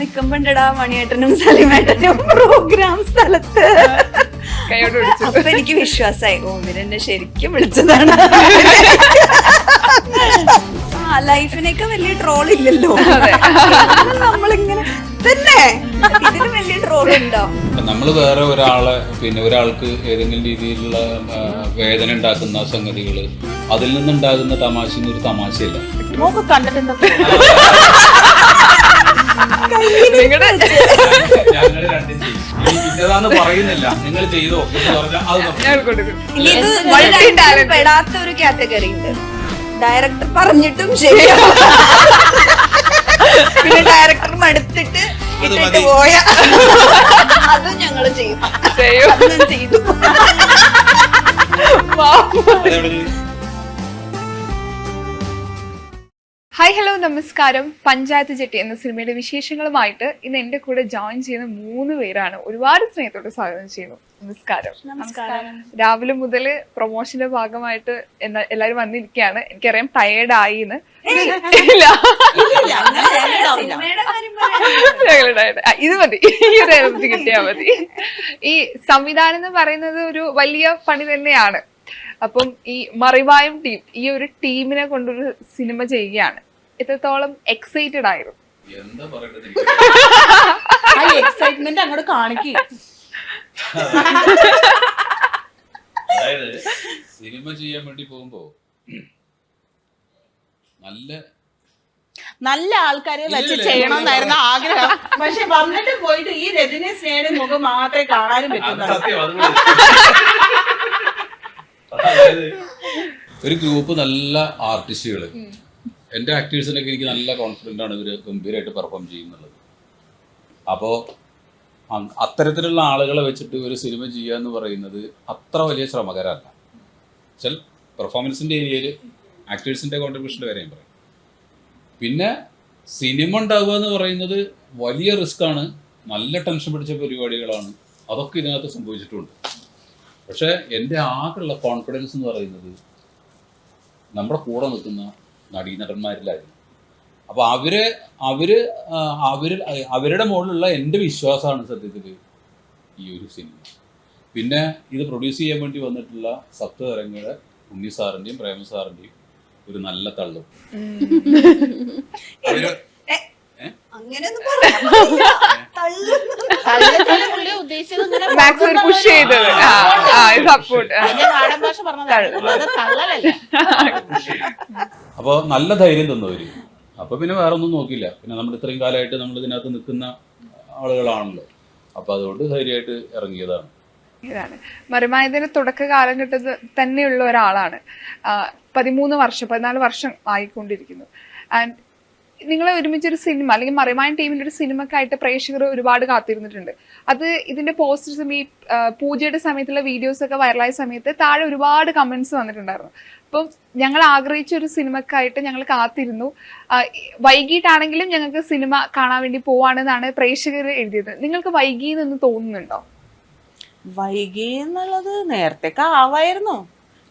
നിക്കുമ്പോണ്ടടാ മണിയേട്ടനും സലിമേട്ടനും programme സ്ഥലത്ത്. അപ്പൊ എനിക്ക് വിശ്വാസമായി, ഇവരെന്നെ ശരിക്കും വിളിച്ചതാണ്. ലൈഫിനൊക്കെ വലിയ ട്രോൾ ഇല്ലല്ലോ, നമ്മളിങ്ങനെ തന്നെ ഇതിന് വലിയ ട്രോൾ ഉണ്ടോ? നമ്മൾ വേറെ ഒരാളെ ഒരാൾക്ക് ഏതെങ്കിലും രീതിയിലുള്ള വേദന ഉണ്ടാക്കുന്ന സംഗതികള്, അതിൽ നിന്നുണ്ടാകുന്ന തമാശ ഒരു തമാശയല്ല. കണ്ടിട്ടുണ്ടോ? ഇന്നതാന്ന് പറയുന്നില്ല, നിങ്ങൾ ചെയ്തോ എന്ന് പറഞ്ഞാൽ പെടാത്ത ഒരു കാറ്റഗറി ഉണ്ട്. ഡയറക്ടർ പറഞ്ഞിട്ടും ശരിയാ, പിന്നെ ഡയറക്ടർ മടുത്തിട്ട് ഇട്ടിട്ട് പോയ അതും ഞങ്ങള് ചെയ്തു. ഹായ് ഹലോ നമസ്കാരം. പഞ്ചായത്ത് ജെട്ടി എന്ന സിനിമയുടെ വിശേഷങ്ങളുമായിട്ട് ഇന്ന് എന്റെ കൂടെ ജോയിൻ ചെയ്യുന്ന 3 പേരാണ്. ഒരുപാട് സ്നേഹത്തോടെ സ്വാഗതം ചെയ്യുന്നു. നമസ്കാരം. രാവിലെ മുതൽ പ്രൊമോഷന്റെ ഭാഗമായിട്ട് എല്ലാരും വന്നിരിക്കുകയാണ്. എനിക്കറിയാം ടയേർഡ് ആയിന്ന്. ഇത് മതി, ഈ ഒരു എനർജി കിട്ടിയാൽ മതി. ഈ സംവിധാനം എന്ന് പറയുന്നത് ഒരു വലിയ പണി തന്നെയാണ്. അപ്പം ഈ മറിവായം ടീം, ഈ ഒരു ടീമിനെ കൊണ്ടൊരു സിനിമ ചെയ്യുകയാണ്. എത്രത്തോളം എക്സൈറ്റഡ് ആയിരുന്നു? എക്സൈറ്റ്മെന്റ് അങ്ങോട്ട് കാണിക്കും. അതായത് സിനിമ ചെയ്യാൻ വേണ്ടി പോകുമ്പോ നല്ല ആൾക്കാരെ വെച്ച് ചെയ്യണമെന്നായിരുന്നു ആഗ്രഹം. പക്ഷെ വന്നിട്ട് പോയിട്ട് ഈ രജനി സ്നേഹയുടെ മുഖം മാത്രമേ കാണാനും പറ്റുന്നുള്ളൂ. ഒരു ഗ്രൂപ്പ് നല്ല ആർട്ടിസ്റ്റുകള്, എൻ്റെ ആക്ടേഴ്സിനൊക്കെ എനിക്ക് നല്ല കോൺഫിഡൻ്റ് ആണ്, ഇവർ ഗംഭീരമായിട്ട് പെർഫോം ചെയ്യുന്നുള്ളത്. അപ്പോൾ അത്തരത്തിലുള്ള ആളുകളെ വെച്ചിട്ട് ഒരു സിനിമ ചെയ്യുക എന്ന് പറയുന്നത് അത്ര വലിയ ശ്രമകരമല്ല. വെച്ചാൽ പെർഫോമൻസിൻ്റെ ഏരിയയിൽ ആക്ടേഴ്സിൻ്റെ കോൺട്രിബ്യൂഷൻ്റെ കാര്യം പറയും. പിന്നെ സിനിമ ഉണ്ടാവുക എന്ന് പറയുന്നത് വലിയ റിസ്ക്കാണ്, നല്ല ടെൻഷൻ പിടിച്ച പരിപാടികളാണ്. അതൊക്കെ ഇതിനകത്ത് സംഭവിച്ചിട്ടുണ്ട്. പക്ഷേ എൻ്റെ ആകെയുള്ള കോൺഫിഡൻസ് എന്ന് പറയുന്നത് നമ്മുടെ കൂടെ നിൽക്കുന്ന നടീനടന്മാരിലായിരുന്നു. അപ്പോൾ അവരുടെ മുകളിലുള്ള എൻ്റെ വിശ്വാസമാണ് സത്യത്തിൽ ഈ ഒരു സിനിമ. പിന്നെ ഇത് പ്രൊഡ്യൂസ് ചെയ്യാൻ വേണ്ടി വന്നിട്ടുള്ള സപ്തതരംഗയുടെ ഉണ്ണി സാറിൻ്റെയും പ്രേമ സാറിൻ്റെയും ഒരു നല്ല തള്ളും. അപ്പൊ നല്ല ധൈര്യം തന്നവര്. അപ്പൊ പിന്നെ വേറെ ഒന്നും നോക്കില്ല. പിന്നെ നമ്മൾ ഇത്രയും കാലമായിട്ട് നമ്മൾ ഇതിനകത്ത് നിൽക്കുന്ന ആളുകളാണല്ലോ, അപ്പൊ അതുകൊണ്ട് ധൈര്യമായിട്ട് ഇറങ്ങിയതാണ്. ഇതാണ് മറിമായതിന്റെ തുടക്ക കാലഘട്ടത്തിൽ തന്നെയുള്ള ഒരാളാണ്. 14 വർഷം ആയിക്കൊണ്ടിരിക്കുന്നു. ആൻഡ് നിങ്ങളെ ഒരുമിച്ചൊരു സിനിമ അല്ലെങ്കിൽ മറിമായൻ ടീമിൻ്റെ ഒരു സിനിമക്കായിട്ട് പ്രേക്ഷകർ ഒരുപാട് കാത്തിരുന്നിട്ടുണ്ട്. അത് ഇതിന്റെ പോസ്റ്റേഴ്സും ഈ പൂജയുടെ സമയത്തുള്ള വീഡിയോസ് ഒക്കെ വൈറലായ സമയത്ത് താഴെ ഒരുപാട് കമന്റ്സ് വന്നിട്ടുണ്ടായിരുന്നു. അപ്പം ഞങ്ങൾ ആഗ്രഹിച്ച ഒരു സിനിമക്കായിട്ട് ഞങ്ങൾ കാത്തിരുന്നു. വൈകിട്ടാണെങ്കിലും ഞങ്ങൾക്ക് സിനിമ കാണാൻ വേണ്ടി പോവാണെന്നാണ് പ്രേക്ഷകർ എഴുതിയത്. നിങ്ങൾക്ക് വൈകിയെന്ന് തോന്നുന്നുണ്ടോ? വൈകി എന്നുള്ളത് നേരത്തേക്ക് ആവായിരുന്നു.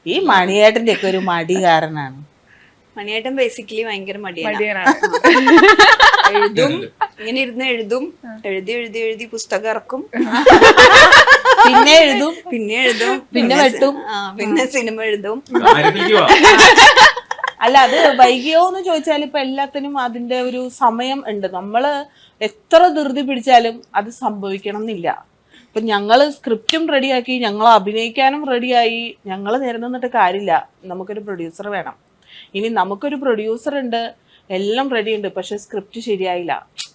ഈ മണിയേട്ടന്റെ ഒക്കെ ഒരു മടികാരനാണ്. മണിയേട്ടൻ ബേസിക്കലി ഭയങ്കര മടിയാണ്. എഴുതും, ഇങ്ങനെ ഇരുന്ന് എഴുതും, എഴുതി പുസ്തകം ഇറക്കും, പിന്നെ എഴുതും, പിന്നെ വെട്ടും, പിന്നെ സിനിമ എഴുതും. അല്ല, അത് വൈകിയോ എന്ന് ചോദിച്ചാൽ ഇപ്പൊ എല്ലാത്തിനും അതിന്റെ ഒരു സമയം ഉണ്ട്. നമ്മള് എത്ര ധൃതി പിടിച്ചാലും അത് സംഭവിക്കണം എന്നില്ല. ഇപ്പൊ ഞങ്ങള് സ്ക്രിപ്റ്റും റെഡിയാക്കി, ഞങ്ങൾ അഭിനയിക്കാനും റെഡിയായി, ഞങ്ങൾ നേരെ നിന്നിട്ട് കാര്യമില്ല. നമുക്കൊരു പ്രൊഡ്യൂസർ വേണം. ഇനി നമുക്കൊരു പ്രൊഡ്യൂസർ ഉണ്ട്, എല്ലാം റെഡി ഉണ്ട്, പക്ഷെ സ്ക്രിപ്റ്റ് ശരിയായില്ല.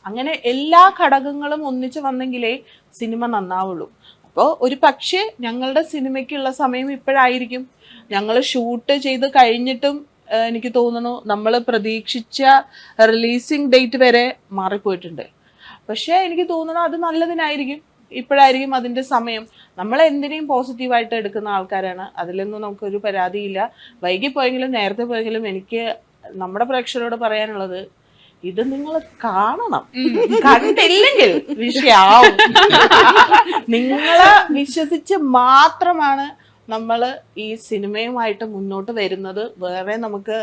അങ്ങനെ എല്ലാ ഘടകങ്ങളും ഒന്നിച്ച് വന്നെങ്കിലേ സിനിമ നന്നാവുള്ളൂ. അപ്പോൾ ഒരു പക്ഷേ ഞങ്ങളുടെ സിനിമയ്ക്കുള്ള സമയം ഇപ്പോഴായിരിക്കും. ഞങ്ങൾ ഷൂട്ട് ചെയ്ത് കഴിഞ്ഞിട്ടും എനിക്ക് തോന്നുന്നു നമ്മൾ പ്രതീക്ഷിച്ച റിലീസിങ് ഡേറ്റ് വരെ മാറിപ്പോയിട്ടുണ്ട്. പക്ഷേ എനിക്ക് തോന്നുന്നു അത് നല്ലതിനായിരിക്കും. ഇപ്പോഴായിരിക്കും അതിൻ്റെ സമയം. നമ്മൾ എന്തിനേയും പോസിറ്റീവായിട്ട് എടുക്കുന്ന ആൾക്കാരാണ്. അതിലൊന്നും നമുക്കൊരു പരാതിയില്ല. വൈകിപ്പോയെങ്കിലും നേരത്തെ പോയെങ്കിലും എനിക്ക് നമ്മുടെ പ്രേക്ഷകരോട് പറയാനുള്ളത്, ഇത് നിങ്ങൾ കാണണം. കണ്ടില്ലെങ്കിൽ വിഷയാവും. നിങ്ങളെ വിശ്വസിച്ച് മാത്രമാണ് നമ്മൾ ഈ സിനിമയുമായിട്ട് മുന്നോട്ട് വരുന്നത്. വേറെ നമുക്ക്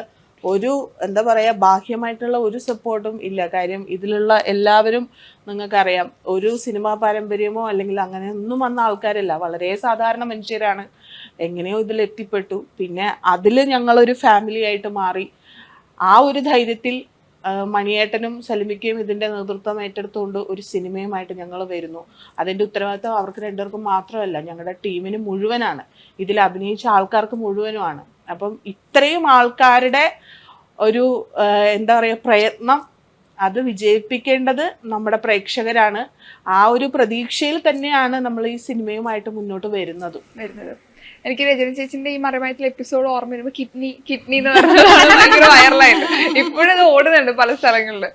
ഒരു എന്താ പറയാ ബാഹ്യമായിട്ടുള്ള ഒരു സപ്പോർട്ടും ഇല്ല. കാര്യം ഇതിലുള്ള എല്ലാവരും നിങ്ങൾക്കറിയാം ഒരു സിനിമാ പാരമ്പര്യമോ അല്ലെങ്കിൽ അങ്ങനെ ഒന്നും വന്ന ആൾക്കാരല്ല, വളരെ സാധാരണ മനുഷ്യരാണ്. എങ്ങനെയോ ഇതിൽ എത്തിപ്പെട്ടു. പിന്നെ അതിൽ ഞങ്ങളൊരു ഫാമിലി ആയിട്ട് മാറി. ആ ഒരു ധൈര്യത്തിൽ മണിയേട്ടനും സലിമിക്കയും ഇതിൻ്റെ നേതൃത്വം ഏറ്റെടുത്തുകൊണ്ട് ഒരു സിനിമയുമായിട്ട് ഞങ്ങൾ വരുന്നു. അതിൻ്റെ ഉത്തരവാദിത്വം അവർക്ക് രണ്ടുപേർക്കും മാത്രമല്ല, ഞങ്ങളുടെ ടീമിന് മുഴുവനാണ്, ഇതിൽ അഭിനയിച്ച ആൾക്കാർക്ക് മുഴുവനുമാണ്. അപ്പം ഇത്രയും ആൾക്കാരുടെ ഒരു എന്താ പറയുക പ്രയത്നം, അത് വിജയിപ്പിക്കേണ്ടത് നമ്മുടെ പ്രേക്ഷകരാണ്. ആ ഒരു പ്രതീക്ഷയിൽ തന്നെയാണ് നമ്മൾ ഈ സിനിമയുമായിട്ട് മുന്നോട്ട് വരുന്നത്. എനിക്ക് രജനി ചേച്ചിന്റെ ഈ മറിമായത്തിലെ എപ്പിസോഡ് ഓർമ്മ വരുമ്പോൾ കിഡ്നി എന്ന് പറഞ്ഞതാണ് ഭയങ്കര വൈറലായിട്ട് ഇപ്പോഴും അത് ഓടുന്നുണ്ട് പല സ്ഥലങ്ങളിൽ.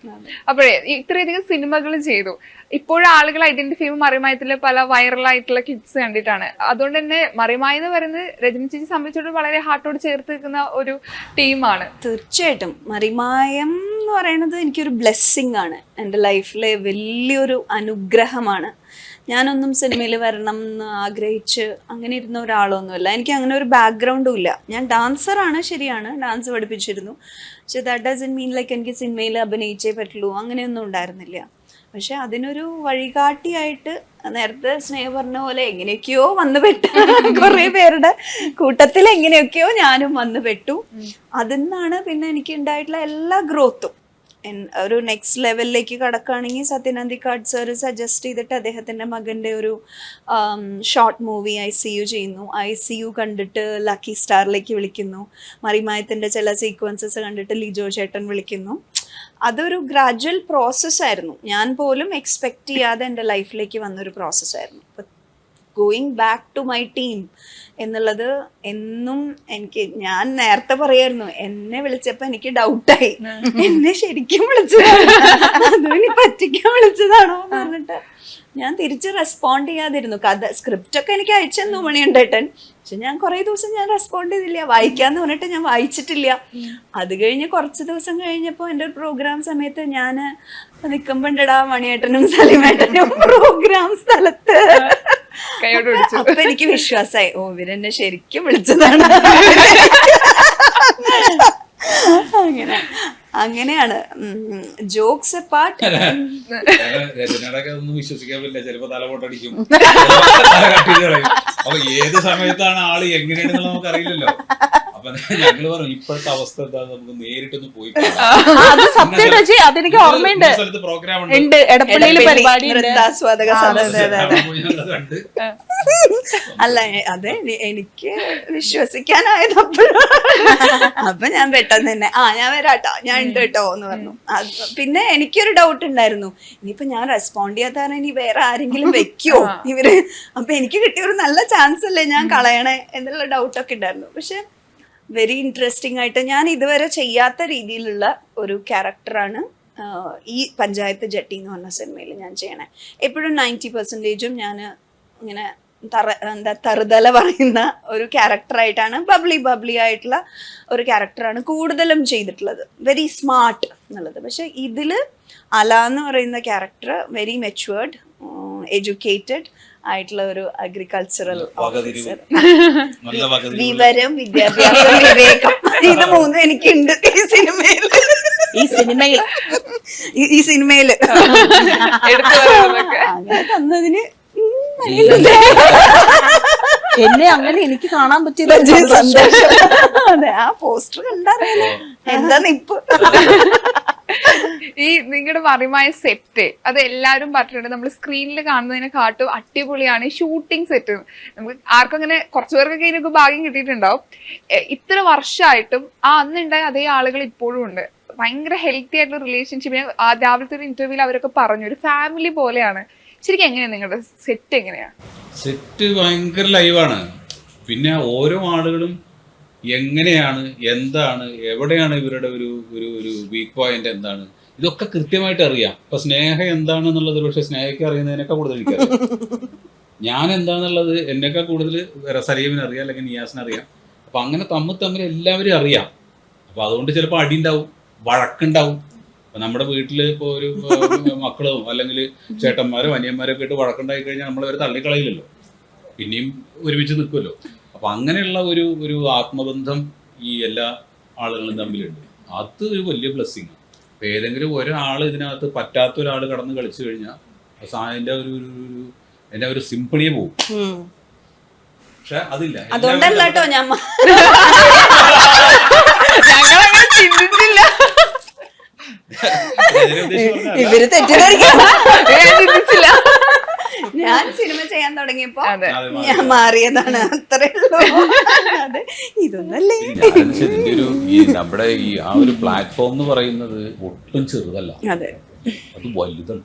അപ്പോഴേ ഇത്രയധികം സിനിമകൾ ചെയ്തു, ഇപ്പോഴും ആളുകൾ ഐഡന്റിഫൈ ചെയ്യുമ്പോൾ മറിമായത്തിലെ പല വൈറലായിട്ടുള്ള കിഡ്സ് കണ്ടിട്ടാണ്. അതുകൊണ്ട് തന്നെ മറിമായ എന്ന് പറയുന്നത് രജനി ചേച്ചി സംബന്ധിച്ചിടത്തോളം വളരെ ഹാർട്ടോട് ചേർത്ത് നിൽക്കുന്ന ഒരു ടീമാണ്. തീർച്ചയായിട്ടും മറിമായം എന്ന് പറയുന്നത് എനിക്കൊരു ബ്ലെസ്സിങ് ആണ്, എൻ്റെ ലൈഫിലെ വലിയൊരു അനുഗ്രഹമാണ്. ഞാനൊന്നും സിനിമയിൽ വരണം എന്ന് ആഗ്രഹിച്ച് അങ്ങനെ ഇരുന്ന ഒരാളൊന്നുമില്ല. എനിക്ക് അങ്ങനെ ഒരു ബാക്ക്ഗ്രൗണ്ടും ഇല്ല. ഞാൻ ഡാൻസറാണ്, ശരിയാണ്, ഡാൻസ് പഠിപ്പിച്ചിരുന്നു. പക്ഷെ ദാറ്റ് ഡസൻറ്റ് മീൻ ലൈക്ക് എനിക്ക് സിനിമയിൽ അഭിനയിച്ചേ പറ്റുള്ളൂ, അങ്ങനെയൊന്നും ഉണ്ടായിരുന്നില്ല. പക്ഷെ അതിനൊരു വഴികാട്ടിയായിട്ട് നേരത്തെ സ്നേഹ പറഞ്ഞ പോലെ എങ്ങനെയൊക്കെയോ വന്നു പെട്ടു. കുറേ പേരുടെ കൂട്ടത്തിൽ എങ്ങനെയൊക്കെയോ ഞാനും വന്നു പെട്ടു. അതിൽ നിന്നാണ് പിന്നെ എനിക്ക് ഉണ്ടായിട്ടുള്ള എല്ലാ ഗ്രോത്തും. ഒരു നെക്സ്റ്റ് ലെവലിലേക്ക് കടക്കുകയാണെങ്കിൽ സത്യനന്ദിക്കാട് സാർ സജസ്റ്റ് ചെയ്തിട്ട് അദ്ദേഹത്തിൻ്റെ മകൻ്റെ ഒരു ഷോർട്ട് മൂവി ICU ചെയ്യുന്നു. ICU കണ്ടിട്ട് ലക്കി സ്റ്റാറിലേക്ക് വിളിക്കുന്നു. മറിമായത്തിൻ്റെ ചില സീക്വൻസസ് കണ്ടിട്ട് ലിജോ ചേട്ടൻ വിളിക്കുന്നു. അതൊരു ഗ്രാജുവൽ പ്രോസസ്സായിരുന്നു. ഞാൻ പോലും എക്സ്പെക്റ്റ് ചെയ്യാതെ എൻ്റെ ലൈഫിലേക്ക് വന്നൊരു പ്രോസസ്സായിരുന്നു. അപ്പം going back to my team എന്നുള്ളത് എന്നും എനിക്ക്, ഞാൻ നേരത്തെ പറയായിരുന്നു, എന്നെ വിളിച്ചപ്പോൾ എനിക്ക് ഡൗട്ടായി, എന്നെ ശരിക്കും വിളിച്ചതാണോ അതോ ഇനി പറ്റിക്കാൻ വിളിച്ചതാണോ എന്ന് പറഞ്ഞിട്ട് ഞാൻ തിരിച്ച് റെസ്പോണ്ട് ചെയ്യാതിരുന്നു. സ്ക്രിപ്റ്റൊക്കെ എനിക്ക് അയച്ചെന്നു മണിയുണ്ടേട്ടൻ, പക്ഷെ ഞാൻ കുറേ ദിവസം ഞാൻ റെസ്പോണ്ട് ചെയ്തില്ല. വായിക്കാന്ന് പറഞ്ഞിട്ട് ഞാൻ വായിച്ചിട്ടില്ല. അത് കഴിഞ്ഞ് കുറച്ച് ദിവസം കഴിഞ്ഞപ്പോൾ എൻ്റെ ഒരു പ്രോഗ്രാം സമയത്ത് ഞാൻ നിൽക്കുമ്പോണ്ടടാ മണിയേട്ടനും സലിമേട്ടനും പ്രോഗ്രാം സ്ഥലത്ത്. അപ്പൊ എനിക്ക് വിശ്വാസമായി, ഓ ഇവരെന്നെ ശരിക്കും വിളിച്ചതാണ്. അങ്ങനെയാണ്. ജോക്സ് അപ്പാർട്ട്, രചനയുടെ ഒന്നും വിശ്വസിക്കാൻ പറ്റില്ല. ചിലപ്പോ തല പൊട്ടടിക്കും, അപ്പൊ ഏത് സമയത്താണ് ആള് എങ്ങനെയാണെന്ന് നമുക്ക് അറിയില്ലല്ലോ. അപ്പൊ ഞങ്ങള് പറഞ്ഞു ഇപ്പോഴത്തെ അവസ്ഥ എന്താ, നമുക്ക് നേരിട്ടൊന്ന് പോയി അതെനിക്ക് ഓർമ്മയുണ്ട്. സ്ഥലത്ത് പ്രോഗ്രാം ഉണ്ട്, എടപ്പള്ളിയിൽ പരിപാടി കണ്ട്. അല്ല അതെ, എനിക്ക് വിശ്വസിക്കാനായത് അപ്പൊ ഞാൻ പെട്ടെന്ന് തന്നെ ഞാൻ വരാട്ടോ, ഞാൻ ഉണ്ട് കേട്ടോ എന്ന് പറഞ്ഞു. പിന്നെ എനിക്കൊരു ഡൗട്ട് ഉണ്ടായിരുന്നു, ഇനിയിപ്പോ ഞാൻ റെസ്പോണ്ട് ചെയ്യാത്ത കാരണം ഇനി വേറെ ആരെങ്കിലും വെക്കോ ഇവര്, അപ്പൊ എനിക്ക് കിട്ടിയ ഒരു നല്ല ചാൻസ് അല്ലേ ഞാൻ കളയണേ എന്നുള്ള ഡൗട്ടൊക്കെ ഉണ്ടായിരുന്നു. പക്ഷെ വെരി ഇൻട്രസ്റ്റിംഗ് ആയിട്ട് ഞാൻ ഇതുവരെ ചെയ്യാത്ത രീതിയിലുള്ള ഒരു ക്യാരക്ടറാണ് ഈ പഞ്ചായത്ത് ജട്ടി എന്ന് പറഞ്ഞ സിനിമയിൽ ഞാൻ ചെയ്യണേ. എപ്പോഴും 90% ഞാൻ ഇങ്ങനെ തറുതല പറയുന്ന ഒരു ക്യാരക്ടറായിട്ടാണ്, ബബ്ലി ആയിട്ടുള്ള ഒരു ക്യാരക്ടറാണ് കൂടുതലും ചെയ്തിട്ടുള്ളത്, വെരി സ്മാർട്ട് എന്നുള്ളത്. പക്ഷെ ഇതിൽ അല എന്ന് പറയുന്ന ക്യാരക്ടർ വെരി മെച്വേർഡ്, എഡ്യൂക്കേറ്റഡ് ആയിട്ടുള്ള ഒരു അഗ്രികൾച്ചറൽ ഓഫീസർ. വിവരം, വിദ്യാഭ്യാസം, വിവേകം, ഇത് മൂന്നും എനിക്കുണ്ട് ഈ സിനിമയില് അങ്ങനെ തന്നതിന് എന്നെ അങ്ങനെ എനിക്ക് കാണാൻ പറ്റില്ല, സന്തോഷം. അതെ, ആ പോസ്റ്റർ കണ്ടറിയാലോ എന്താന്ന് ഇപ്പൊ. ഈ നിങ്ങളുടെ മറിമായ സെറ്റ് അത് എല്ലാവരും പറഞ്ഞിട്ടുണ്ട്, നമ്മൾ സ്ക്രീനിൽ കാണുന്നതിനെക്കാട്ടും അടിപൊളിയാണ് ഈ ഷൂട്ടിംഗ് സെറ്റ്. നമുക്ക് ആർക്കും അങ്ങനെ കുറച്ചു പേർക്കൊക്കെ ഇതിനൊക്കെ ഭാഗ്യം കിട്ടിയിട്ടുണ്ടാവും. ഇത്ര വർഷമായിട്ടും അന്നുണ്ടായ അതേ ആളുകൾ ഇപ്പോഴും ഉണ്ട്. ഭയങ്കര ഹെൽത്തി ആയിട്ടുള്ള റിലേഷൻഷിപ്പ്. രാവിലത്തെ ഒരു ഇന്റർവ്യൂവിൽ അവരൊക്കെ പറഞ്ഞു ഒരു ഫാമിലി പോലെയാണ്. ശരിക്കും എങ്ങനെയാണ് നിങ്ങളുടെ സെറ്റ്? എങ്ങനെയാണ് സെറ്റ്? ഭയങ്കര ലൈവാണ്. പിന്നെ ഓരോ ആളുകളും എങ്ങനെയാണ്, എന്താണ്, എവിടെയാണ് ഇവരുടെ ഒരു ഒരു ഒരു വീക്ക് പോയിന്റ് എന്താണ്, ഇതൊക്കെ കൃത്യമായിട്ട് അറിയാം. ഇപ്പൊ സ്നേഹ എന്താണെന്നുള്ളത് പക്ഷെ സ്നേഹയ്ക്ക് അറിയുന്നതിനൊക്കെ കൂടുതൽ എനിക്കറിയാം. ഞാൻ എന്താണെന്നുള്ളത് എന്നേക്കാൾ കൂടുതൽ സലീമിന് അറിയാം, അല്ലെങ്കിൽ നിയാസിന് അറിയാം. അപ്പൊ അങ്ങനെ തമ്മിൽ എല്ലാവരും അറിയാം. അപ്പൊ അതുകൊണ്ട് ചിലപ്പോൾ അടി ഉണ്ടാവും, വഴക്കുണ്ടാവും. അപ്പൊ നമ്മുടെ വീട്ടിൽ ഇപ്പോൾ ഒരു മക്കളോ അല്ലെങ്കിൽ ചേട്ടന്മാരോ അനിയന്മാരോ ഒക്കെ ഇട്ട് വഴക്കുണ്ടായി കഴിഞ്ഞാൽ നമ്മളവരെ തള്ളിക്കളയില്ലല്ലോ, പിന്നെയും ഒരുമിച്ച് നിൽക്കുമല്ലോ. അപ്പൊ അങ്ങനെയുള്ള ഒരു ആത്മബന്ധം ഈ എല്ലാ ആളുകളും തമ്മിലുണ്ട്. അത് ഒരു വലിയ ബ്ലെസ്സിങ്. അപ്പം ഏതെങ്കിലും ഒരാൾ ഇതിനകത്ത് പറ്റാത്ത ഒരാൾ കടന്ന് കളിച്ചു കഴിഞ്ഞാൽ അതിൻ്റെ ഒരു സിംപിളിയെ പോകും. പക്ഷെ അതില്ല. അതുകൊണ്ടല്ല കേട്ടോ ഞാൻ ഞങ്ങളങ്ങനെ ചിന്തിച്ചില്ല. ഇവര് തെറ്റിദ്ധരിക്കും. ചിന്തിച്ചില്ല. ഞാൻ സിനിമ ചെയ്യാൻ തുടങ്ങിയപ്പോ അതെ. ഞാൻ മാറിയതാണ്, അത്രേ ഉള്ളൂ. അതെ, ഇതൊന്നല്ലേ. ഇതിന്റെ ഒരു നമ്മുടെ ഈ ആ ഒരു പ്ലാറ്റ്ഫോം എന്ന് പറയുന്നത് ഒട്ടും ചെറുതല്ല, അതെ, അത് വലുതാണ്.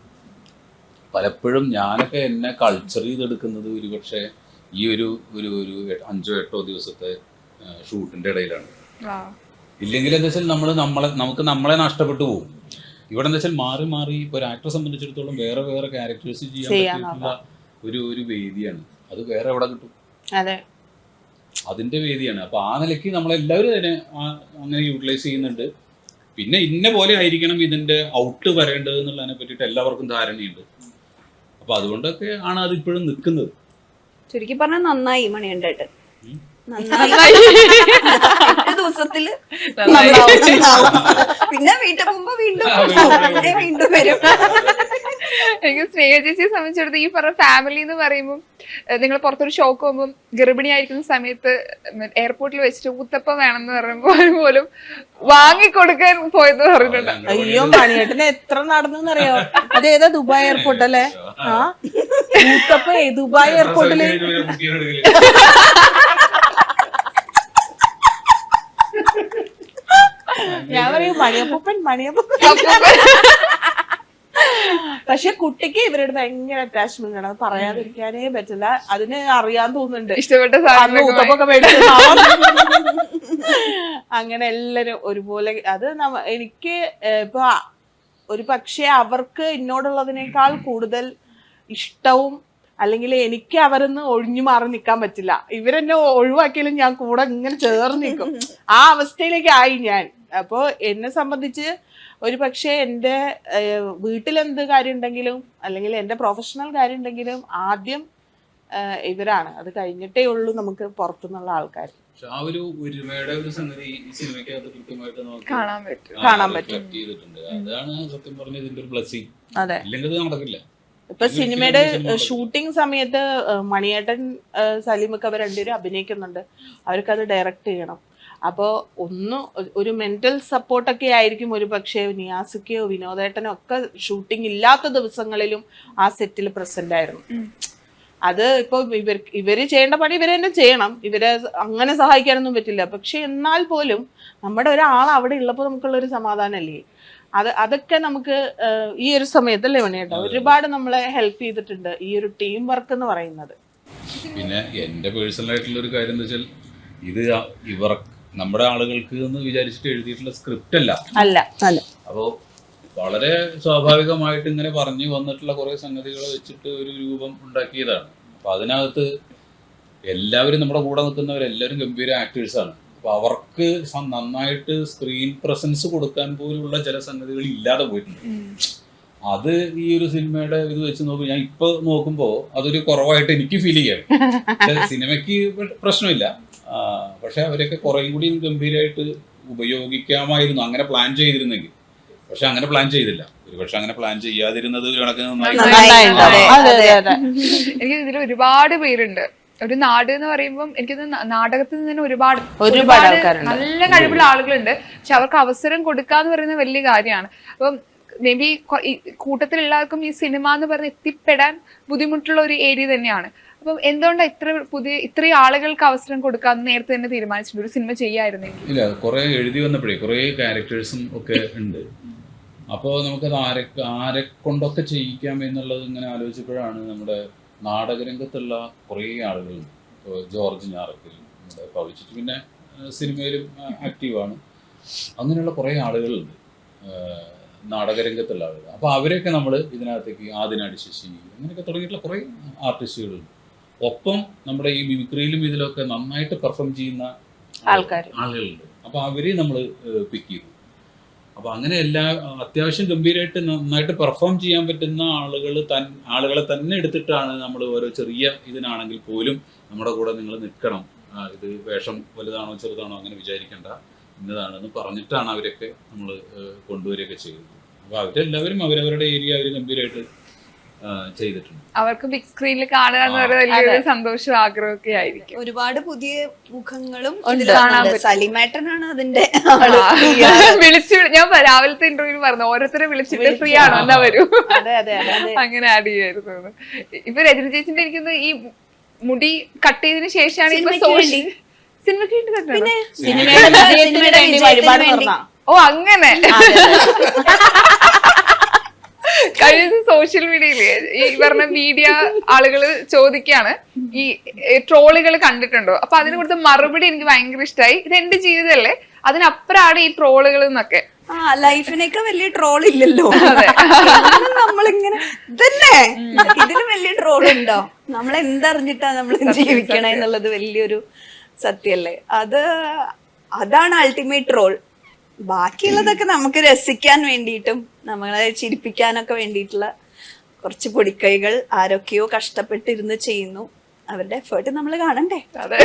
പലപ്പോഴും ഞാനൊക്കെ എന്നെ കൾച്ചർ ചെയ്തെടുക്കുന്നത് ഒരുപക്ഷെ ഈ ഒരു 5-8 ദിവസത്തെ ഷൂട്ടിന്റെ ഇടയിലാണ്. ഇല്ലെങ്കിൽ എന്താ വെച്ചാൽ നമുക്ക് നമ്മളെ നഷ്ടപ്പെട്ടു പോകും. ഇവിടെ എന്താ വെച്ചാൽ മാറി മാറി ഇപ്പൊ ഒരു ആക്ടറെ സംബന്ധിച്ചിടത്തോളം വേറെ വേറെ ക്യാരക്ടേഴ്സ് ചെയ്യാൻ പറ്റിയിട്ടുള്ള ഒരു വേദിയാണ്. അത് വേറെ എവിടെ കിട്ടും? അതെ, അതിന്റെ വേദിയാണ്. അപ്പൊ ആ നിലയ്ക്ക് നമ്മളെല്ലാവരും അതിനെ അങ്ങനെ യൂട്ടിലൈസ് ചെയ്യുന്നുണ്ട്. പിന്നെ ഇന്ന പോലെ ആയിരിക്കണം ഇതിന്റെ ഔട്ട് വരേണ്ടത് എന്നുള്ളതിനെ പറ്റിയിട്ട് എല്ലാവർക്കും ധാരണയുണ്ട്. അപ്പൊ അതുകൊണ്ടൊക്കെ ആണ് അത് ഇപ്പോഴും നിൽക്കുന്നത്. ചുരുക്കി പറഞ്ഞാൽ നന്നായി മണിയുണ്ടായിട്ട് നന്നായി. 8 ദിവസത്തില് നന്നാവും. പിന്നെ വീട്ടിൽ പോകുമ്പോ വീണ്ടും വരും. എനിക്ക് സ്നേഹ ചേച്ചിയെ സംബന്ധിച്ചിടത്ത് ഈ പറഞ്ഞ ഫാമിലി എന്ന് പറയുമ്പോൾ നിങ്ങൾ പുറത്തൊരു ഷോക്ക് പോകുമ്പോൾ ഗർഭിണിയായിരിക്കുന്ന സമയത്ത് എയർപോർട്ടിൽ വെച്ചിട്ട് ഊത്തപ്പം വേണമെന്ന് പറയുമ്പോൾ പോലും വാങ്ങിക്കൊടുക്കാൻ പോയെന്ന് പറഞ്ഞിട്ടുണ്ട്. അയ്യോ, മണിയേട്ടന് എത്ര നടന്നറിയോ? അതേതാ ദുബായ് എയർപോർട്ട് അല്ലേ? ആ, ഊത്തപ്പം ദുബായ് എയർപോർട്ടില്. ഞാൻ പറയും മണിയപ്പൻ. പക്ഷെ കുട്ടിക്ക് ഇവരോട് ഭയങ്കര അറ്റാച്ച്മെന്റ് ആണ്, അത് പറയാതിരിക്കാനേ പറ്റില്ല. അതിന് അറിയാൻ തോന്നുന്നുണ്ട്, ഇഷ്ടപ്പെട്ട ഊത്തപ്പൊക്കെ മേടിച്ചു. അങ്ങനെ എല്ലാരും ഒരുപോലെ. അത് എനിക്ക് ഇപ്പൊ ഒരു പക്ഷെ അവർക്ക് എന്നോടുള്ളതിനേക്കാൾ കൂടുതൽ ഇഷ്ടവും, അല്ലെങ്കിൽ എനിക്ക് അവരെന്ന് ഒഴിഞ്ഞു മാറി നിൽക്കാൻ പറ്റില്ല. ഇവരെന്നെ ഒഴിവാക്കിയാലും ഞാൻ കൂടെ ഇങ്ങനെ ചേർന്ന് നിൽക്കും. ആ അവസ്ഥയിലേക്ക് ആയി ഞാൻ. അപ്പോൾ എന്നെ സംബന്ധിച്ച് ഒരു പക്ഷേ എൻ്റെ വീട്ടിലെന്ത് കാര്യം ഉണ്ടെങ്കിലും അല്ലെങ്കിൽ എൻ്റെ പ്രൊഫഷണൽ കാര്യം ഉണ്ടെങ്കിലും ആദ്യം ഇവരാണ്. അത് കഴിഞ്ഞിട്ടേ ഉള്ളൂ നമുക്ക് പുറത്തുനിന്നുള്ള ആൾക്കാർ. ആ ഒരു ഒരുമയുടെ ഒരു സംഗതി ഈ സിനിമയ്ക്കകത്ത് കൃത്യമായിട്ട് നമുക്ക് കാണാൻ പറ്റും. അതാണ് സത്യം പറഞ്ഞ ഇതിന്റെ ഒരു ബ്ലെസ്സിങ്. അതെ, ഇല്ലെങ്കിൽ ഇത് നടക്കില്ല. ഇപ്പൊ സിനിമയുടെ ഷൂട്ടിംഗ് സമയത്ത് മണിയേട്ടൻ, സലീമൊക്കെ അവർ രണ്ടുപേരും അഭിനയിക്കുന്നുണ്ട്. അവർക്കത് ഡയറക്റ്റ് ചെയ്യണം. അപ്പോൾ ഒരു മെന്റൽ സപ്പോർട്ടൊക്കെ ആയിരിക്കും ഒരു പക്ഷേ നിയാസിക്കയോ വിനോദേട്ടനോ ഒക്കെ ഷൂട്ടിംഗ് ഇല്ലാത്ത ദിവസങ്ങളിലും ആ സെറ്റിൽ പ്രസന്റ് ആയിരുന്നു. അത് ഇപ്പോൾ ഇവര് ചെയ്യേണ്ട പണി ഇവര് തന്നെ ചെയ്യണം. ഇവരെ അങ്ങനെ സഹായിക്കാനൊന്നും പറ്റില്ല. പക്ഷെ എന്നാൽ പോലും നമ്മുടെ ഒരാൾ അവിടെ ഉള്ളപ്പോൾ നമുക്കുള്ളൊരു സമാധാനമല്ലേ. അതൊക്കെ നമുക്ക് ഈ ഒരു സമയത്തല്ലേ വേണേട്ടോ ഒരുപാട് നമ്മളെ ഹെൽപ്പ് ചെയ്തിട്ടുണ്ട് ഈ ഒരു ടീം വർക്ക് എന്ന് പറയുന്നത്. പിന്നെ എൻ്റെ പേഴ്സണൽ ആയിട്ടുള്ള ഒരു കാര്യം എന്ന് വെച്ചാൽ ഇത് നമ്മുടെ ആളുകൾക്ക് എന്ന് വിചാരിച്ചിട്ട് എഴുതിയിട്ടുള്ള സ്ക്രിപ്റ്റ് അല്ല. അപ്പോൾ വളരെ സ്വാഭാവികമായിട്ട് ഇങ്ങനെ പറഞ്ഞു വന്നിട്ടുള്ള കുറെ സംഗതികൾ വെച്ചിട്ട് ഒരു രൂപം ഉണ്ടാക്കിയതാണ്. അപ്പൊ അതിനകത്ത് എല്ലാവരും നമ്മുടെ കൂടെ നിൽക്കുന്നവരെല്ലാവരും ഗംഭീര ആക്ടേഴ്സാണ്. അപ്പൊ അവർക്ക് നന്നായിട്ട് സ്ക്രീൻ പ്രസൻസ് കൊടുക്കാൻ പോലുള്ള ചില സംഗതികൾ ഇല്ലാതെ പോയിട്ടുണ്ട്. അത് ഈ ഒരു സിനിമയുടെ ഇത് വെച്ച് നോക്കും, ഞാൻ ഇപ്പൊ നോക്കുമ്പോൾ അതൊരു കുറവായിട്ട് എനിക്ക് ഫീൽ ചെയ്യാം. സിനിമയ്ക്ക് പ്രശ്നമില്ല, പക്ഷെ അവരൊക്കെ കുറേയും കൂടി ഗംഭീരമായിട്ട് ഉപയോഗിക്കാമായിരുന്നു അങ്ങനെ പ്ലാൻ ചെയ്തിരുന്നെങ്കിൽ. പക്ഷെ അങ്ങനെ പ്ലാൻ ചെയ്തില്ല. ഒരുപക്ഷെ അങ്ങനെ പ്ലാൻ ചെയ്യാതിരുന്നത് എനിക്ക് ഇതിൽ ഒരുപാട് പേരുണ്ട്. ഒരു നാട് എന്ന് പറയുമ്പോൾ എനിക്ക് നാടകത്തിൽ നിന്ന് ഒരുപാട് നല്ല കഴിവുള്ള ആളുകളുണ്ട്. പക്ഷെ അവർക്ക് അവസരം കൊടുക്കാന്ന് പറയുന്നത് വലിയ കാര്യമാണ്. അപ്പം മേ ബി കൂട്ടത്തിൽ എല്ലാവർക്കും ഈ സിനിമ എന്ന് പറഞ്ഞ് എത്തിപ്പെടാൻ ബുദ്ധിമുട്ടുള്ള ഒരു ഏരിയ തന്നെയാണ്. അപ്പം എന്തുകൊണ്ടാണ് ഇത്രയും ആളുകൾക്ക് അവസരം കൊടുക്കാന്ന് നേരത്തെ തന്നെ തീരുമാനിച്ചിട്ടുണ്ട് ഒരു സിനിമ ചെയ്യായിരുന്നെങ്കിൽ? ഇല്ല, കുറെ എഴുതി വന്നപ്പോഴേ കുറെ ക്യാരക്ടേഴ്സും ഒക്കെ ഉണ്ട്. അപ്പോൾ നമുക്കത് ആരെ കൊണ്ടൊക്കെ ചെയ്യിക്കാം എന്നുള്ളത് ഇങ്ങനെ ആലോചിച്ചപ്പോഴാണ് നമ്മുടെ നാടകരംഗത്തുള്ള കുറേ ആളുകളുണ്ട്. ഇപ്പോൾ ജോർജ് ഞാറക്കൽ, നമ്മുടെ പവിച്ചിട്ട്, പിന്നെ സിനിമയിലും ആക്റ്റീവാണ്. അങ്ങനെയുള്ള കുറേ ആളുകളുണ്ട് നാടകരംഗത്തുള്ള ആളുകൾ. അപ്പോൾ അവരെയൊക്കെ നമ്മൾ ഇതിനകത്തേക്ക് ആദിനാടി ശശി അങ്ങനെയൊക്കെ തുടങ്ങിയിട്ടുള്ള കുറേ ആർട്ടിസ്റ്റുകളുണ്ട്. ഒപ്പം നമ്മുടെ ഈ മിമിക്രിയിലും ഇതിലൊക്കെ നന്നായിട്ട് പെർഫോം ചെയ്യുന്ന ആളുകളുണ്ട്. അപ്പോൾ അവരെ നമ്മൾ പിക്ക് ചെയ്തു. അപ്പോൾ അങ്ങനെ അത്യാവശ്യം ഗംഭീരമായിട്ട് നന്നായിട്ട് പെർഫോം ചെയ്യാൻ പറ്റുന്ന ആളുകളെ തന്നെ എടുത്തിട്ടാണ് നമ്മൾ ഓരോ ചെറിയ ഇതിനാണെങ്കിൽ പോലും നമ്മുടെ കൂടെ നിങ്ങൾ നിൽക്കണം. ഇത് വേഷം വലുതാണോ ചെറുതാണോ അങ്ങനെ വിചാരിക്കേണ്ട, ഇന്നതാണെന്ന് പറഞ്ഞിട്ടാണ് അവരൊക്കെ നമ്മൾ കൊണ്ടുവരികയൊക്കെ ചെയ്യുന്നത്. അപ്പോൾ അവരെല്ലാവരും അവരവരുടെ ഏരിയ അവർ ഗംഭീരമായിട്ട് ചെയ്തിട്ടുണ്ട്. അവർക്ക് ബിഗ് സ്ക്രീനിൽ കാണുക എന്ന് പറയുന്നത് വലിയൊരു സന്തോഷവും ആഗ്രഹമൊക്കെ ആയിരിക്കും. ഒരുപാട് പുതിയ മുഖങ്ങളും ഉണ്ട്. സലിമേട്ടനാണ് അതിന്റെ ഞാൻ രാവിലത്തെ ഇന്റർവ്യൂവിൽ പറഞ്ഞു ഓരോരുത്തരെ വിളിച്ചിട്ട് ഫ്രീ ആണോ എന്നാ വരൂ, അതെ അതെ അതെ അങ്ങനെ ആഡ് ചെയ്യുമായിരുന്നു. ഇപ്പൊ രജനി ചേച്ചിന്റെ എനിക്കൊന്ന് ഈ മുടി കട്ട് ചെയ്തതിനു ശേഷമാണ് ഇപ്പൊ സിനിമയ്ക്ക് വേണ്ടി കട്ടണം. സിനിമയുടെ വേണ്ടി വഴിപാട് പറഞ്ഞ ഓ അങ്ങനെ കഴിഞ്ഞ സോഷ്യൽ മീഡിയയില് ഈ പറഞ്ഞ മീഡിയ ആളുകൾ ചോദിക്കാണ് ഈ ട്രോളുകൾ കണ്ടിട്ടുണ്ടോ, അപ്പൊ അതിന് കൊടുത്ത മറുപടി എനിക്ക് ഭയങ്കര ഇഷ്ടമായി. ഇത് എന്റെ ജീവിതമല്ലേ, അതിനപ്പുറമാണ് ഈ ട്രോളുകൾ എന്നൊക്കെ. ലൈഫിനൊക്കെ വലിയ ട്രോൾ ഇല്ലല്ലോ, നമ്മളിങ്ങനെ തന്നെ ഇതിന് വലിയ ട്രോൾ ഉണ്ടോ? നമ്മൾ എന്തറിഞ്ഞിട്ടാ നമ്മൾ ജീവിക്കണേ എന്നുള്ളത് വലിയൊരു സത്യല്ലേ. അതാണ് അൾട്ടിമേറ്റ് ട്രോൾ. ബാക്കിയുള്ളതൊക്കെ നമുക്ക് രസിക്കാൻ വേണ്ടിയിട്ടും നമ്മളെ ചിരിപ്പിക്കാനൊക്കെ വേണ്ടിയിട്ടുള്ള കുറച്ച് പൊടിക്കൈകൾ ആരൊക്കെയോ കഷ്ടപ്പെട്ടിരുന്ന് ചെയ്യുന്നു. അവരുടെ എഫേർട്ട് നമ്മൾ കാണണ്ടേ? അതെ.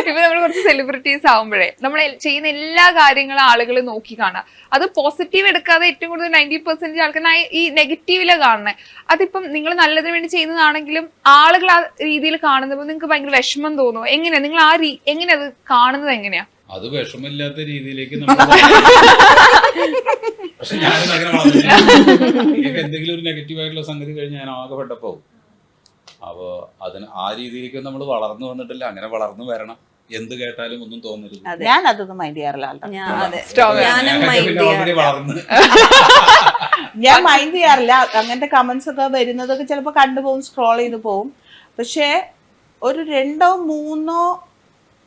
ഇപ്പൊ നമ്മൾ കുറച്ച് സെലിബ്രിറ്റീസ് ആവുമ്പോഴേ നമ്മൾ ചെയ്യുന്ന എല്ലാ കാര്യങ്ങളും ആളുകൾ നോക്കി കാണാം. അത് പോസിറ്റീവ് എടുക്കാതെ ഏറ്റവും കൂടുതൽ 90% ആൾക്കാർ ഈ നെഗറ്റീവിലെ കാണണേ. അതിപ്പം നിങ്ങൾ നല്ലതിന് വേണ്ടി ചെയ്യുന്നതാണെങ്കിലും ആളുകൾ ആ രീതിയിൽ കാണുന്നപ്പോൾ നിങ്ങൾക്ക് ഭയങ്കര വിഷമം തോന്നുമോ? എങ്ങനെയാ നിങ്ങൾ എങ്ങനെ അത് കാണുന്നത്? എങ്ങനെയാ അത് വിഷമില്ലാത്ത രീതിയിലേക്ക് പക്ഷെ ഞാനൊന്നും അങ്ങനെ വളർന്നില്ല. എനിക്ക് എന്തെങ്കിലും ഒരു നെഗറ്റീവ് ആയിട്ടുള്ള സംഗതി കഴിഞ്ഞ് ഞാൻ ആകെപ്പെട്ടപ്പോ അപ്പോ ആ രീതിയിലേക്ക് നമ്മൾ വളർന്നു വന്നിട്ടില്ല. അങ്ങനെ വളർന്നു വരണം. എന്ത് കേട്ടാലും ഒന്നും തോന്നരുത്. ഞാൻ അതൊന്നും മൈൻഡ് ചെയ്യാറില്ല. ഞാൻ മൈൻഡ് ചെയ്യാറില്ല. അങ്ങനത്തെ കമന്റ്സ് ഒക്കെ വരുന്നതൊക്കെ ചിലപ്പോ കണ്ടുപോകും, സ്ക്രോൾ ചെയ്ത് പോവും. പക്ഷെ ഒരു 2-3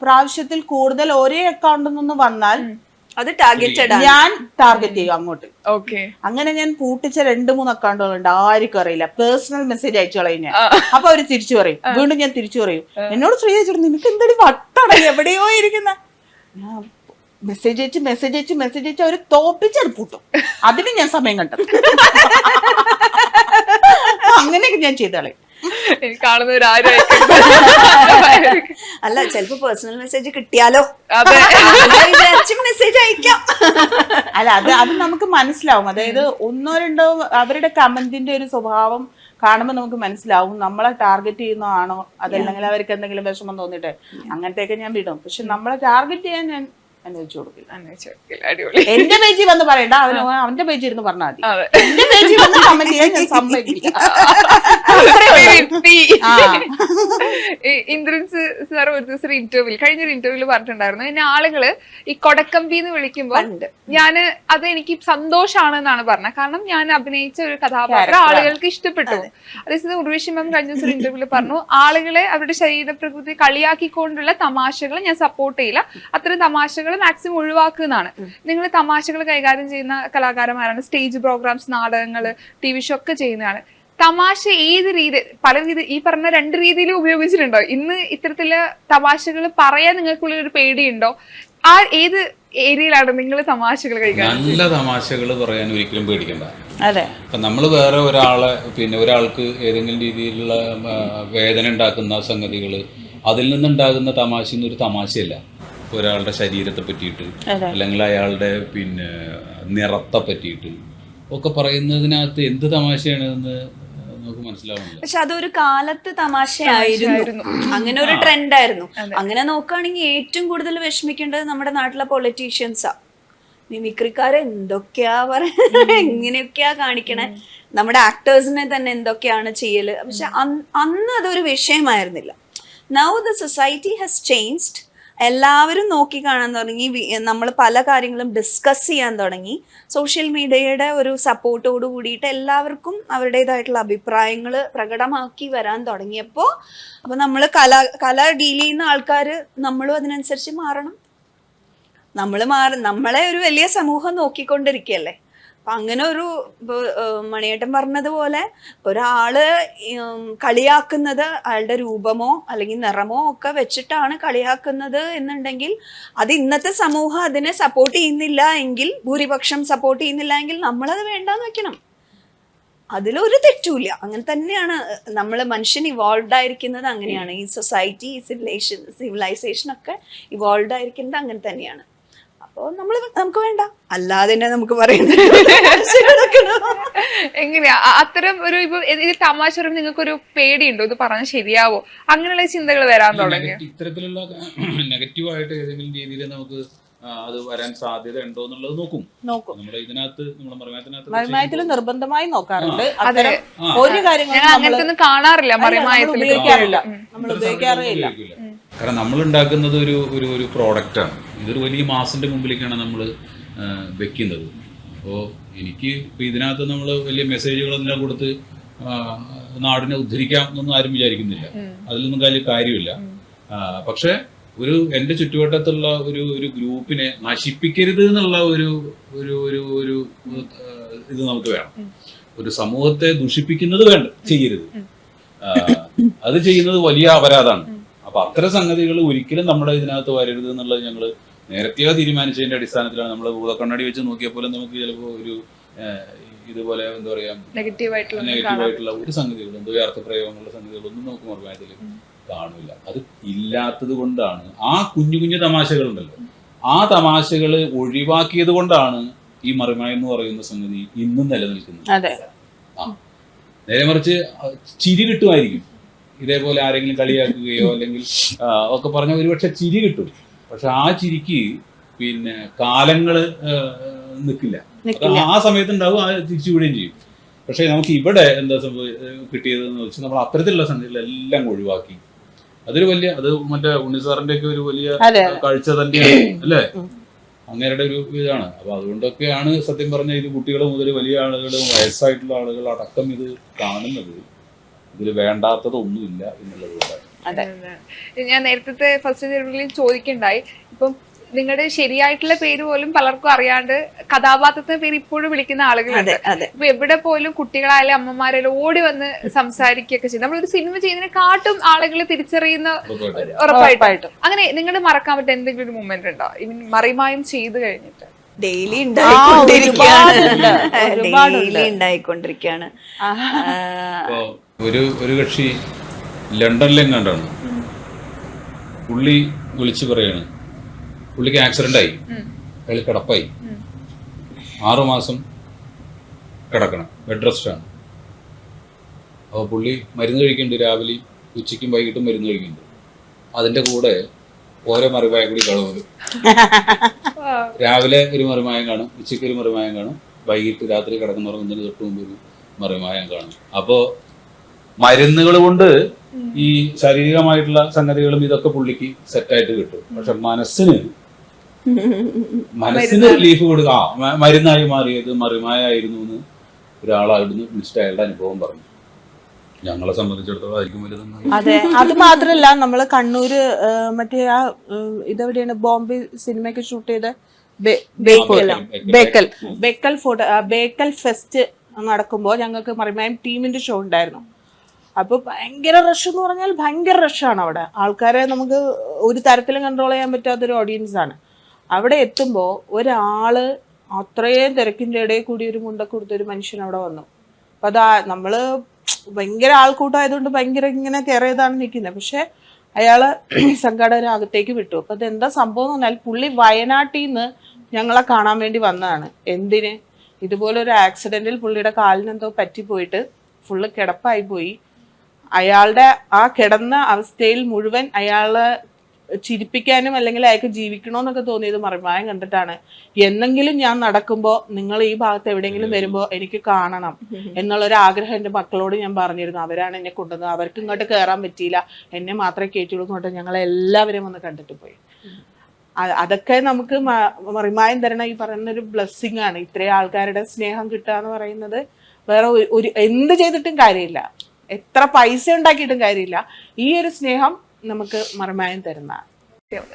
പ്രാവശ്യത്തിൽ കൂടുതൽ ഒരേ അക്കൗണ്ടിൽ നിന്ന് വന്നാൽ അത് ടാർഗറ്റഡ് ഞാൻ ടാർഗറ്റ് ചെയ്യും അങ്ങോട്ട്. ഓക്കെ, അങ്ങനെ ഞാൻ പൂട്ടിച്ച 2-3 അക്കൗണ്ടുകളുണ്ട്. ആർക്കും അറിയില്ല. പേഴ്സണൽ മെസ്സേജ് അയച്ചു കളയും ഞാൻ. അപ്പൊ അവര് തിരിച്ചു പറയും, വീണ്ടും ഞാൻ തിരിച്ചു പറയും. എന്നോട് ശ്രീ അയച്ചിട്ട് നിനക്ക് എന്തൊരു വട്ടാണ് എവിടെയോ ഇരിക്കുന്ന. മെസ്സേജ് അയച്ച് അവര് തോപ്പിച്ചത് പൂട്ടും. അതിന് ഞാൻ സമയം കണ്ടത്. അങ്ങനെയൊക്കെ ഞാൻ ചെയ്താളെ. അല്ല, ചിലപ്പോ പേഴ്സണൽ മെസ്സേജ് കിട്ടിയാലോ മെസ്സേജ് അയക്കാം. അല്ല, അത് നമുക്ക് മനസ്സിലാവും. അതായത് 1-2 അവരുടെ കമന്റിന്റെ ഒരു സ്വഭാവം കാണുമ്പോൾ നമുക്ക് മനസ്സിലാവും നമ്മളെ ടാർഗറ്റ് ചെയ്യുന്നതാണോ അതല്ലെങ്കിൽ അവർക്ക് എന്തെങ്കിലും വിഷമം തോന്നിട്ടെ. അങ്ങനത്തെയൊക്കെ ഞാൻ വിടും. പക്ഷെ നമ്മളെ ടാർഗറ്റ് ചെയ്യാൻ ഞാൻ അനുവദിച്ചു കൊടുക്കില്ല. എന്റെ പേജിൽ വന്ന് പറയണ്ട, അവന്റെ പേജിൽ ഇരുന്ന് പറഞ്ഞാൽ മതി. എന്റെ പേജിൽ വന്ന് കമന്റ് ചെയ്യാൻ ഞാൻ സമ്മതിക്കില്ല. ഇന്ദ്രൻസ് സാർ ഒരു ദിവസം കഴിഞ്ഞൊരു ഇന്റർവ്യൂല് പറഞ്ഞിട്ടുണ്ടായിരുന്നു, എന്നെ ആളുകള് ഈ കൊടക്കമ്പി എന്ന് വിളിക്കുമ്പോ അത് എനിക്ക് സന്തോഷാണെന്നാണ് പറഞ്ഞത്. കാരണം ഞാൻ അഭിനയിച്ച ഒരു കഥാപാത്രം ആളുകൾക്ക് ഇഷ്ടപ്പെട്ടു. അതേസമയം ഉർവശി മാം കഴിഞ്ഞ ദിവസം ഒരു ഇന്റർവ്യൂല് പറഞ്ഞു, ആളുകളെ അവരുടെ ശരീരപ്രകൃതി കളിയാക്കിക്കൊണ്ടുള്ള തമാശകൾ ഞാൻ സപ്പോർട്ട് ചെയ്യില്ല, അത്തരം തമാശകൾ മാക്സിമം ഒഴിവാക്കുന്നതാണ്. നിങ്ങൾ തമാശകൾ കൈകാര്യം ചെയ്യുന്ന കലാകാരന്മാരാണ്, സ്റ്റേജ് പ്രോഗ്രാംസ്, നാടകങ്ങൾ, TV ഷോ ഒക്കെ ചെയ്യുന്നതാണ്. തമാശ ഏത് രീതി, പല രീതി, ഈ പറഞ്ഞ 2 രീതിയിലും ഉപയോഗിച്ചിട്ടുണ്ടോ? ഇന്ന് ഇത്തരത്തില് തമാശകൾ പറയാൻ നിങ്ങൾക്കുള്ളിൽ ഒരു പേടിയുണ്ടോ? ഏത് ഏരിയയിലാണ് നിങ്ങൾ തമാശകൾ കൈകാര്യം? നല്ല തമാശകൾ പറയാൻ ഒരിക്കലും പേടിക്കണ്ട. അതെ, ഇപ്പം നമ്മൾ വേറെ ഒരാൾക്ക് ഏതെങ്കിലും രീതിയിലുള്ള വേദന ഉണ്ടാക്കുന്ന സംഗതികൾ, അതിൽ നിന്നുണ്ടാകുന്ന തമാശ ഒരു തമാശയല്ല. ഒരാളുടെ ശരീരത്തെ പറ്റിയിട്ട് അല്ലെങ്കിൽ അയാളുടെ നിറത്തെ പറ്റിയിട്ട് ഒക്കെ പറയുന്നതിനകത്ത് എന്ത് തമാശയാണ് എന്ന് നമുക്ക് മനസ്സിലാവുന്നില്ല. പക്ഷെ അതൊരു കാലത്ത് തമാശയായിരുന്നു, അങ്ങനെ ഒരു ട്രെൻഡായിരുന്നു. അങ്ങനെ നോക്കുകയാണെങ്കിൽ ഏറ്റവും കൂടുതൽ വിഷമിക്കേണ്ടത് നമ്മുടെ നാട്ടിലെ പൊളിറ്റീഷ്യൻസാ. മിമിക്രിക്കാരെ എന്തൊക്കെയാ പറയണേ, എങ്ങനെയൊക്കെയാ കാണിക്കണേ, നമ്മുടെ ആക്ടേഴ്സിനെ തന്നെ എന്തൊക്കെയാണ് ചെയ്യല്. പക്ഷെ അന്ന് അതൊരു വിഷയമായിരുന്നില്ല. Now the society has changed. എല്ലാവരും നോക്കി കാണാൻ തുടങ്ങി, നമ്മൾ പല കാര്യങ്ങളും ഡിസ്കസ് ചെയ്യാൻ തുടങ്ങി. സോഷ്യൽ മീഡിയയുടെ ഒരു സപ്പോർട്ടോട് കൂടിയിട്ട് എല്ലാവർക്കും അവരുടേതായിട്ടുള്ള അഭിപ്രായങ്ങൾ പ്രകടമാക്കി വരാൻ തുടങ്ങിയപ്പോൾ അപ്പോൾ നമ്മൾ കല ഡീൽ ചെയ്യുന്ന ആൾക്കാർ നമ്മളും അതിനനുസരിച്ച് മാറണം. നമ്മളെ ഒരു വലിയ സമൂഹം നോക്കിക്കൊണ്ടിരിക്കുകയല്ലേ. അപ്പം അങ്ങനെ ഒരു മണിയേട്ടൻ പറഞ്ഞതുപോലെ ഒരാള് കളിയാക്കുന്നത് അയാളുടെ രൂപമോ അല്ലെങ്കിൽ നിറമോ ഒക്കെ വെച്ചിട്ടാണ് കളിയാക്കുന്നത് എന്നുണ്ടെങ്കിൽ അത് ഇന്നത്തെ സമൂഹം അതിനെ സപ്പോർട്ട് ചെയ്യുന്നില്ല എങ്കിൽ, ഭൂരിപക്ഷം സപ്പോർട്ട് ചെയ്യുന്നില്ല എങ്കിൽ നമ്മളത് വേണ്ടാന്ന് വെക്കണം. അതിലൊരു തെറ്റുമില്ല. അങ്ങനെ തന്നെയാണ് മനുഷ്യൻ ഇവോൾവ് ആയിരിക്കുന്നത്. അങ്ങനെയാണ് ഈ സൊസൈറ്റി, സിവിലൈസേഷൻ ഒക്കെ ഇവോൾവ് ആയിരിക്കുന്നത് അങ്ങനെ തന്നെയാണ്. അപ്പോൾ നമുക്ക് വേണ്ട, അല്ലാതെ തന്നെ നമുക്ക് പറയുന്നത് എങ്ങനെയാ അത്തരം ഒരു ഇപ്പൊ ഇത് തമാശ പറയുമ്പോൾ നിങ്ങൾക്കൊരു പേടിയുണ്ടോ, ഇത് പറഞ്ഞാൽ ശരിയാവോ, അങ്ങനെയുള്ള ചിന്തകൾ വരാൻ തുടങ്ങിയോ? ഇത്തരത്തിലുള്ള നെഗറ്റീവായിട്ട് ഏതെങ്കിലും രീതിയിൽ നമുക്ക് അത് വരാൻ സാധ്യത ഉണ്ടോ എന്നുള്ളത് നോക്കും. നമ്മുടെ ഇതിനകത്ത് നമ്മുടെ മറിമായത്തിൽ നിർബന്ധമായി നോക്കാറുണ്ട്. അത്തരം ഒരു കാര്യങ്ങളും അങ്ങനത്തെ കാണാറില്ല, മറിമായത്തിൽ ഉപയോഗിക്കാറില്ല, നമ്മൾ ഉപയോഗിക്കാറേ ഇല്ല. കാരണം നമ്മൾ ഉണ്ടാക്കുന്നത് ഒരു ഒരു ഒരു പ്രോഡക്റ്റാണ്. ഇതൊരു വലിയ മാസിന്റെ മുമ്പിലേക്കാണ് നമ്മൾ വെക്കുന്നത്. അപ്പോൾ എനിക്ക് ഇപ്പോൾ ഇതിനകത്ത് നമ്മൾ വലിയ മെസ്സേജുകളെല്ലാം കൊടുത്ത് നാടിനെ ഉദ്ധരിക്കാം എന്നൊന്നും ആരും വിചാരിക്കുന്നില്ല. അതിലൊന്നും കാര്യമില്ല. പക്ഷേ എൻ്റെ ചുറ്റുവട്ടത്തുള്ള ഒരു ഗ്രൂപ്പിനെ നശിപ്പിക്കരുത് എന്നുള്ള ഒരു ഒരു ഒരു ഒരു ഇത് നമുക്ക് വേണം. ഒരു സമൂഹത്തെ ദുഷിപ്പിക്കുന്നത് ചെയ്യരുത്. അത് ചെയ്യുന്നത് വലിയ അപരാധമാണ്. അപ്പൊ അത്തരം സംഗതികൾ ഒരിക്കലും നമ്മുടെ ഇതിനകത്ത് വരരുത് എന്നുള്ളത് ഞങ്ങൾ നേരത്തെ തീരുമാനിച്ചതിന്റെ അടിസ്ഥാനത്തിലാണ്. നമ്മൾ ഭൂതക്കണ്ണാടി വെച്ച് നോക്കിയപ്പോൾ നമുക്ക് ചിലപ്പോൾ ഒരു ഇതുപോലെ എന്താ പറയാ നെഗറ്റീവായിട്ടുള്ള ഒരു സംഗതികളും എന്തോ അർത്ഥപ്രയോഗങ്ങളുള്ള സംഗതികളൊന്നും നമുക്ക് മറുപടിയിൽ കാണില്ല. അത് ഇല്ലാത്തത് കൊണ്ടാണ് ആ കുഞ്ഞു കുഞ്ഞു തമാശകളുണ്ടല്ലോ, ആ തമാശകൾ ഒഴിവാക്കിയത് കൊണ്ടാണ് ഈ മറിമായം എന്ന് പറയുന്ന സംഗതി ഇന്നും നിലനിൽക്കുന്നത്. നേരെ മറിച്ച് ചിരി കിട്ടുമായിരിക്കും, ഇതേപോലെ ആരെങ്കിലും കളിയാക്കുകയോ അല്ലെങ്കിൽ ഒക്കെ പറഞ്ഞാൽ ഒരുപക്ഷെ ചിരി കിട്ടും. പക്ഷെ ആ ചിരിക്ക് പിന്നെ കാലങ്ങള് നിൽക്കില്ല. ആ സമയത്തുണ്ടാവും, ആ തിരിച്ചു വിടുകയും ചെയ്യും. പക്ഷെ നമുക്ക് ഇവിടെ എന്താ കിട്ടിയതെന്ന് വെച്ചാൽ നമ്മൾ അത്തരത്തിലുള്ള സംഗതികളെല്ലാം ഒഴിവാക്കി. അതൊരു വലിയ, അത് മറ്റേ ഉണ്ണിസാറിന്റെ ഒക്കെ ഒരു വലിയ കാഴ്ച തന്നെയാണ് അല്ലേ, അങ്ങേരുടെ ഒരു ഇതാണ്. അപ്പൊ അതുകൊണ്ടൊക്കെയാണ് സത്യം പറഞ്ഞ ഇത് കുട്ടികൾ മുതൽ വലിയ ആളുകളും വയസ്സായിട്ടുള്ള ആളുകൾ അടക്കം ഇത് കാണുന്നത്. ഇതിൽ വേണ്ടാത്തതൊന്നുമില്ല എന്നുള്ളത് കൊണ്ടാണ്. ഞാൻ നേരത്തെ ഫസ്റ്റ് ഇന്റർവ്യൂവിൽ ചോദിക്കണ്ടായി, ഇപ്പം നിങ്ങളുടെ ശരിയായിട്ടുള്ള പേര് പോലും പലർക്കും അറിയാണ്ട് കഥാപാത്രത്തിന്റെ പേര് ഇപ്പോഴും വിളിക്കുന്ന ആളുകളുണ്ട്. ഇപ്പൊ എവിടെ പോലും കുട്ടികളായാലും അമ്മമാരായാലും ഓടി വന്ന് സംസാരിക്കുകയൊക്കെ ചെയ്യും. നമ്മളൊരു സിനിമ ചെയ്യുന്നതിനെക്കാട്ടും ആളുകൾ തിരിച്ചറിയുന്ന ഉറപ്പായിട്ടും. അങ്ങനെ നിങ്ങളുടെ മറക്കാൻ പറ്റുന്ന എന്തെങ്കിലും ഒരു മൊമെന്റ് ഉണ്ടോ മറിമായം ചെയ്ത് കഴിഞ്ഞിട്ട്? ഡെയിലി ഉണ്ടായിക്കൊണ്ടിരിക്കുകയാണ്. ഒരു കക്ഷി ലണ്ടനിലും കണ്ടാണ്, പുള്ളി വിളിച്ചു പറയാണ് പുള്ളിക്ക് ആക്സിഡന്റ് ആയി, അയാൾ കിടപ്പായി, 6 മാസം കിടക്കണം, ബെഡ് റെസ്റ്റാണ്. അപ്പോൾ പുള്ളി മരുന്ന് കഴിക്കുന്നുണ്ട്, രാവിലെ ഉച്ചയ്ക്കും വൈകിട്ടും മരുന്ന് കഴിക്കുന്നുണ്ട്. അതിൻ്റെ കൂടെ ഓരോ മറിമായം കൂടി കാണും. രാവിലെ ഒരു മറിമായം കാണും, ഉച്ചയ്ക്ക് ഒരു മറിമായം കാണും, വൈകിട്ട് രാത്രി കിടന്നുറങ്ങുന്നതിന് തൊട്ട് മുമ്പ് ഒരു മറിമായം കാണും. അപ്പോൾ മരുന്നുകൾ കൊണ്ട് ഈ ശാരീരികമായിട്ടുള്ള സംഗതികളും ഇതൊക്കെ പുള്ളിക്ക് സെറ്റായിട്ട് കിട്ടും. പക്ഷെ മനസ്സിന് റിലീഫ് കൊടുക്കുക, മരുന്നായി മാറിയത് മറിമായായിരുന്നു എന്ന് ഒരാളായിരുന്നു വിളിച്ചിട്ട് അയാളുടെ അനുഭവം പറഞ്ഞു. ഞങ്ങളെ സംബന്ധിച്ചിടത്തോളം ആയിരിക്കും വലുതെന്ന്. അതെ, അത് മാത്രല്ല നമ്മള് കണ്ണൂര് മറ്റേ ആ ഇതെവിടെയാണ് ബോംബെ സിനിമയൊക്കെ ഷൂട്ട് ചെയ്ത ബേക്കൽ ഫെസ്റ്റ് നടക്കുമ്പോൾ ഞങ്ങൾക്ക് മറിമായം ടീമിന്റെ ഷോ ഉണ്ടായിരുന്നു. അപ്പോൾ ഭയങ്കര റഷ് എന്ന് പറഞ്ഞാൽ ഭയങ്കര റഷാണ് അവിടെ. ആൾക്കാരെ നമുക്ക് ഒരു തരത്തിലും കൺട്രോൾ ചെയ്യാൻ പറ്റാത്തൊരു ഓഡിയൻസ് ആണ്. അവിടെ എത്തുമ്പോൾ ഒരാള് അത്രയും തിരക്കിൻ്റെ ഇടയിൽ കൂടി ഒരു മുണ്ടൊക്കെ കൊടുത്തൊരു മനുഷ്യൻ അവിടെ വന്നു. അപ്പം അതാ നമ്മള് ഭയങ്കര ആൾക്കൂട്ടമായതുകൊണ്ട് ഭയങ്കര ഇങ്ങനെ കെയർ ചെയ്താണ് നിൽക്കുന്നത്. പക്ഷെ അയാള് സംഘാടകരകത്തേക്ക് വിട്ടു. അപ്പം അതെന്താ സംഭവം എന്ന് പറഞ്ഞാൽ പുള്ളി വയനാട്ടിൽ നിന്ന് ഞങ്ങളെ കാണാൻ വേണ്ടി വന്നതാണ്. എന്തിന്? ഇതുപോലെ ഒരു ആക്സിഡന്റിൽ പുള്ളിയുടെ കാലിനെന്തോ പറ്റിപ്പോയിട്ട് ഫുള്ള് കിടപ്പായി പോയി. അയാളുടെ ആ കിടന്ന അവസ്ഥയിൽ മുഴുവൻ അയാളെ ചിരിപ്പിക്കാനും അല്ലെങ്കിൽ അയാൾക്ക് ജീവിക്കണമെന്നൊക്കെ തോന്നിയത് മറിമായം കണ്ടിട്ടാണ്. എന്നെങ്കിലും ഞാൻ നടക്കുമ്പോൾ നിങ്ങൾ ഈ ഭാഗത്ത് എവിടെയെങ്കിലും വരുമ്പോൾ എനിക്ക് കാണണം എന്നുള്ളൊരു ആഗ്രഹം എൻ്റെ മക്കളോട് ഞാൻ പറഞ്ഞിരുന്നു. അവരാണ് എന്നെ കൊണ്ടുവന്നത്. അവർക്ക് ഇങ്ങോട്ട് കയറാൻ പറ്റിയില്ല, എന്നെ മാത്രമേ കയറ്റുള്ളൂ കൊണ്ട് ഞങ്ങളെല്ലാവരും ഒന്ന് കണ്ടിട്ട് പോയി. അതൊക്കെ നമുക്ക് മറിമായം തരണ ഈ പറയുന്നൊരു ബ്ലെസ്സിങ് ആണ്. ഇത്രയും ആൾക്കാരുടെ സ്നേഹം കിട്ടുക എന്ന് പറയുന്നത് വേറെ ഒരു എന്ത് ചെയ്തിട്ടും കാര്യമില്ല, എത്ര പൈസ ഉണ്ടാക്കിയിട്ടും കാര്യമില്ല. ഈ ഒരു സ്നേഹം നമുക്ക് മറിമായം തരുന്നതാണ്.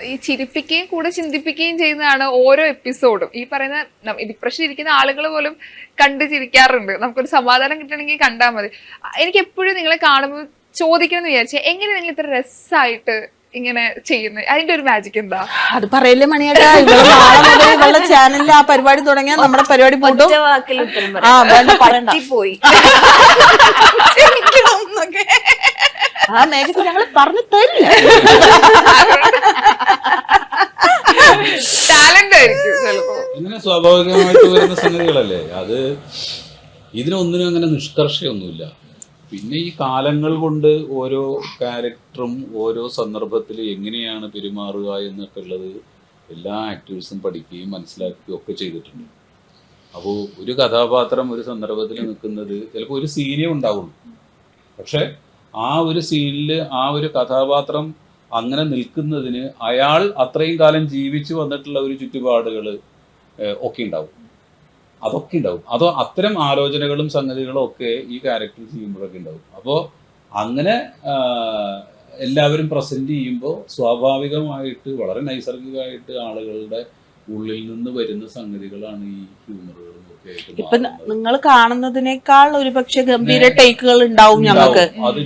ഈ ചിരിപ്പിക്കുകയും കൂടെ ചിന്തിപ്പിക്കുകയും ചെയ്യുന്നതാണ് ഓരോ എപ്പിസോഡും. ഈ പറയുന്ന ഡിപ്രഷൻ ഇരിക്കുന്ന ആളുകൾ പോലും കണ്ട് ചിരിക്കാറുണ്ട്. നമുക്കൊരു സമാധാനം കിട്ടണമെങ്കിൽ കണ്ടാൽ മതി. എനിക്ക് എപ്പോഴും നിങ്ങളെ കാണുമ്പോൾ ചോദിക്കണം എന്ന് വിചാരിച്ചാൽ എങ്ങനെ നിങ്ങൾ ഇത്ര രസമായിട്ട് ഇങ്ങനെ ചെയ്യുന്നത്? അതിന്റെ ഒരു മാജിക് എന്താ? അത് പറയല്ലേ മണിയേട്ടാ, ഇവളുടെ ചാനലിൽ ആ പരിപാടി തുടങ്ങിയാൽ നമ്മുടെ പരിപാടി പോയി ആ മേഘത്തിൽ ഞങ്ങൾ പറഞ്ഞു തരില്ല. ടാലന്റ് ആയിരിക്കും. സ്വാഭാവികമായിട്ട് വരുന്ന സംഗതികളല്ലേ. അത് ഇതിനൊന്നിനും അങ്ങനെ നിഷ്കർഷയൊന്നുമില്ല. പിന്നെ ഈ കാലങ്ങൾ കൊണ്ട് ഓരോ ക്യാരക്ടറും ഓരോ സന്ദർഭത്തിൽ എങ്ങനെയാണ് പെരുമാറുക എന്നൊക്കെ ഉള്ളത് എല്ലാ ആക്ടേഴ്സും പഠിക്കുകയും മനസ്സിലാക്കുകയും ഒക്കെ ചെയ്തിട്ടുണ്ട്. അപ്പോൾ ഒരു കഥാപാത്രം ഒരു സന്ദർഭത്തിൽ നിൽക്കുന്നത് ചിലപ്പോൾ ഒരു സീനേ ഉണ്ടാവുള്ളൂ, പക്ഷെ ആ ഒരു സീനിൽ ആ ഒരു കഥാപാത്രം അങ്ങനെ നിൽക്കുന്നതിന് അയാൾ അത്രയും കാലം ജീവിച്ചു വന്നിട്ടുള്ള ഒരു ചുറ്റുപാടുകൾ ഒക്കെ ഉണ്ടാവും, അതൊക്കെ ഉണ്ടാവും. അതോ അത്തരം ആലോചനകളും സംഗതികളും ഒക്കെ ഈ ക്യാരക്ടർ ചെയ്യുമ്പോഴൊക്കെ ഉണ്ടാവും. അപ്പോൾ അങ്ങനെ എല്ലാവരും പ്രസന്റ് ചെയ്യുമ്പോൾ സ്വാഭാവികമായിട്ട് വളരെ നൈസർഗികമായിട്ട് ആളുകളുടെ ഉള്ളിൽ നിന്ന് വരുന്ന സംഗതികളാണ് ഈ ഹ്യൂമറുകളും ഒക്കെ ഇപ്പൊ നിങ്ങൾ കാണുന്നതിനേക്കാൾ ഒരുപക്ഷെ ഗംഭീര ടേക്കുകൾ ഉണ്ടാവും ഞങ്ങൾക്ക്, അത്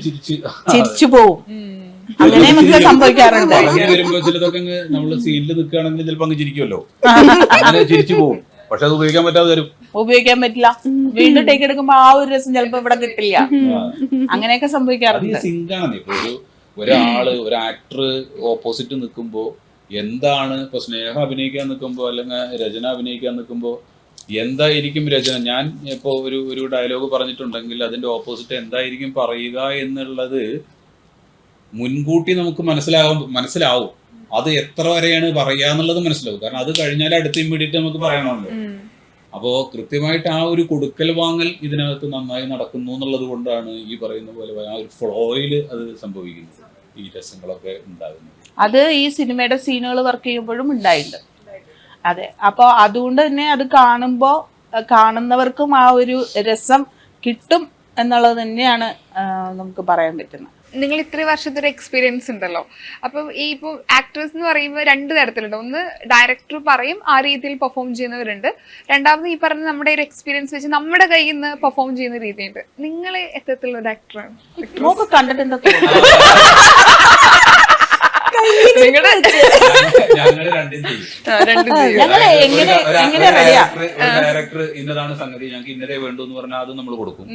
ചിരിച്ചു പോവും. അങ്ങനെ നമുക്ക് സംഭവിക്കാറുണ്ട്. വരുമ്പോ ചിലതൊക്കെ നമ്മള് സീനിൽ നിൽക്കുകയാണെങ്കിൽ ചിലപ്പോ അങ്ങ് ചിരിക്കുമല്ലോ, അങ്ങനെ ചിരിച്ചു പോകും. പക്ഷെ അത് ഉപയോഗിക്കാൻ പറ്റാതെ വരും, ഉപയോഗിക്കാൻ പറ്റില്ല. വീണ്ടും ടേക്ക് എടുക്കുമ്പോ ആ ഒരു രസം ചിലപ്പോ ഇവിടെ കിട്ടില്ല. അങ്ങനെയൊക്കെ സംഭവിക്കാറുണ്ട്. സിങ്കാണ്. ഇപ്പൊ ഒരാള് ഒരു ആക്ടർ ഓപ്പോസിറ്റ് നിൽക്കുമ്പോ എന്താണ് ഇപ്പൊ സ്നേഹ അഭിനയിക്കാൻ നിൽക്കുമ്പോ അല്ലെങ്കിൽ രചന അഭിനയിക്കാൻ നിൽക്കുമ്പോ എന്തായിരിക്കും രചന, ഞാൻ ഇപ്പോ ഒരു ഡയലോഗ് പറഞ്ഞിട്ടുണ്ടെങ്കിൽ അതിന്റെ ഓപ്പോസിറ്റ് എന്തായിരിക്കും പറയുക എന്നുള്ളത് മുൻകൂട്ടി നമുക്ക് മനസ്സിലാവും. അത് എത്ര വരെയാണ് പറയുക എന്നുള്ളത് മനസ്സിലാവും. കാരണം അത് കഴിഞ്ഞാൽ അടുത്ത് ഇമ്മീഡിയറ്റ് നമുക്ക് പറയണമല്ലോ. അപ്പോൾ കൃത്യമായിട്ട് ആ ഒരു കൊടുക്കൽ വാങ്ങൽ ഇതിനകത്ത് നന്നായി നടക്കുന്നു എന്നുള്ളത് കൊണ്ടാണ് ഈ പറയുന്ന പോലെ ആ ഒരു ഫ്ലോയിൽ അത് സംഭവിക്കുന്നത്, ഈ രസങ്ങളൊക്കെ ഉണ്ടാകുന്നത്. അത് ഈ സിനിമയുടെ സീനുകൾ വർക്ക് ചെയ്യുമ്പോഴും ഉണ്ടായിട്ടുണ്ട്. അതെ, അപ്പോൾ അതുകൊണ്ട് തന്നെ അത് കാണുമ്പോൾ കാണുന്നവർക്കും ആ ഒരു രസം കിട്ടും എന്നുള്ളത് തന്നെയാണ് നമുക്ക് പറയാൻ പറ്റുന്നത്. നിങ്ങൾ ഇത്രയും വർഷത്തെ ഒരു എക്സ്പീരിയൻസ് ഉണ്ടല്ലോ, അപ്പം ഈ ഇപ്പോൾ ആക്ടേഴ്സ് എന്ന് പറയുമ്പോൾ രണ്ട് തരത്തിലുണ്ട്. ഒന്ന് ഡയറക്ടർ പറയും ആ രീതിയിൽ പെർഫോം ചെയ്യുന്നവരുണ്ട്, രണ്ടാമത് ഈ പറഞ്ഞ നമ്മുടെ ഒരു എക്സ്പീരിയൻസ് വെച്ച് നമ്മുടെ കയ്യിൽ നിന്ന് പെർഫോം ചെയ്യുന്ന രീതിയുണ്ട്. നിങ്ങൾ എത്തരത്തിലുള്ള ഒരു ആക്ടറാണ്? നമുക്ക് കണ്ടിട്ട് എന്താ ഡയറക്ടർ ഇന്നതാണ് സംഗതി, ഞങ്ങൾക്ക് ഇന്നതേ വേണ്ടു എന്ന് പറഞ്ഞാൽ അത് നമ്മൾ കൊടുക്കും.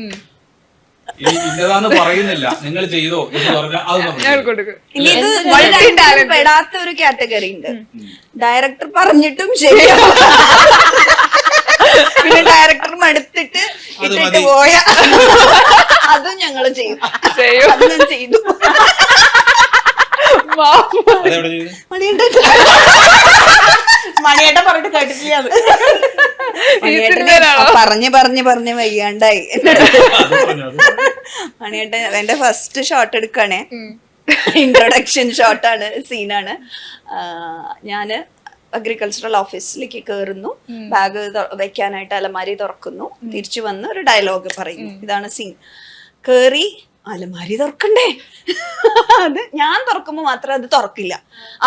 ഇന്നതാന്ന് പറയുന്നില്ല, നിങ്ങൾ ചെയ്തോ എന്ന് പറഞ്ഞാൽ അത് പെടാത്ത ഒരു കാറ്റഗറി ഉണ്ട്. ഡയറക്ടർ പറഞ്ഞിട്ടും ശരിയാ, പിന്നെ ഡയറക്ടർ മടുത്തിട്ട് ഇട്ടിട്ട് പോയ അതും ഞങ്ങള് ചെയ്തു. മണിയേട്ടൻ പറഞ്ഞിട്ട് കേട്ടിട്ടില്ല. പറഞ്ഞ് വയ്യാണ്ടായി. മണിയേട്ടൻ എന്റെ ഫസ്റ്റ് ഷോട്ട് എടുക്കണേ, ഇൻട്രൊഡക്ഷൻ ഷോട്ടാണ്, സീനാണ്. ഞാന് അഗ്രികൾച്ചറൽ ഓഫീസിലേക്ക് കയറുന്നു, ബാഗ് വെക്കാനായിട്ട് അലമാരി തുറക്കുന്നു, തിരിച്ചു വന്ന് ഒരു ഡയലോഗ് പറയുന്നു. ഇതാണ് സീൻ. കേറി അലമാരി തുറക്കണ്ടേ, അത് ഞാൻ തുറക്കുമ്പോ മാത്രം അത് തുറക്കില്ല,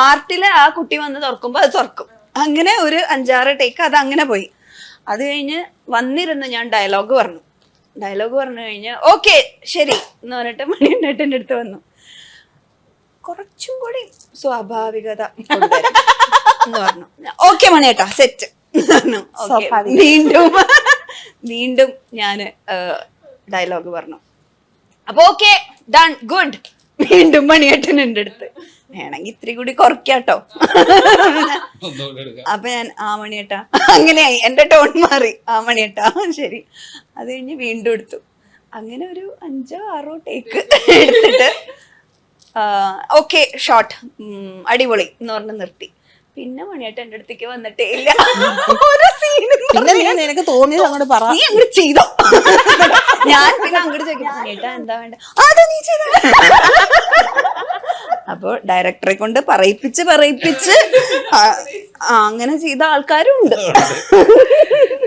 ആർട്ടിലെ ആ കുട്ടി വന്ന് തുറക്കുമ്പോ അത് തുറക്കും. അങ്ങനെ ഒരു 5-6 ടേക്ക് അത് അങ്ങനെ പോയി. അത് കഴിഞ്ഞ് വന്നിരുന്ന് ഞാൻ ഡയലോഗ് പറഞ്ഞു കഴിഞ്ഞ് ഓക്കെ ശരി എന്ന് പറഞ്ഞിട്ട് മണിയേട്ടൻ്റെ അടുത്ത് വന്നു. കുറച്ചും കൂടി സ്വാഭാവികത എന്ന് പറഞ്ഞു. ഓക്കെ മണിയേട്ടാ സെറ്റ്. വീണ്ടും ഞാന് ഡയലോഗ് പറഞ്ഞു. അപ്പൊ ഓക്കെ ഡൺ ഗുഡ്. വീണ്ടും മണിയേട്ടൻ എൻ്റെ അടുത്ത് വേണമെങ്കിൽ ഇത്തിരി കൂടി കുറയ്ക്കാട്ടോ. അപ്പൊ ഞാൻ ആ മണിയേട്ടാ, അങ്ങനെയായി, എന്റെ ടോൺ മാറി. ആ മണിയേട്ടാ ശരി. അത് കഴിഞ്ഞ് വീണ്ടും എടുത്തു. അങ്ങനെ ഒരു 5-6 ടേക്ക് എടുത്തിട്ട് ഓക്കെ ഷോട്ട് അടിപൊളി എന്ന് പറഞ്ഞ് നിർത്തി. പിന്നെ മണിയേട്ടൻ എൻ്റെ അടുത്തേക്ക് വന്നിട്ടേ ഇല്ല. നിനക്ക് തോന്നിയത് അങ്ങോട്ട് പറ, നീ അങ്ങോട്ട് ചെയ്തോ. ഞാൻ പിന്നെ അങ്ങോട്ട് ചോദിക്കാം മണിയേട്ടാ എന്താ വേണ്ട, അത് നീ ചെയ്ത. അപ്പൊ ഡയറക്ടറെ കൊണ്ട് പറയിപ്പിച്ച് അങ്ങനെ ചെയ്ത ആൾക്കാരും ഉണ്ട്.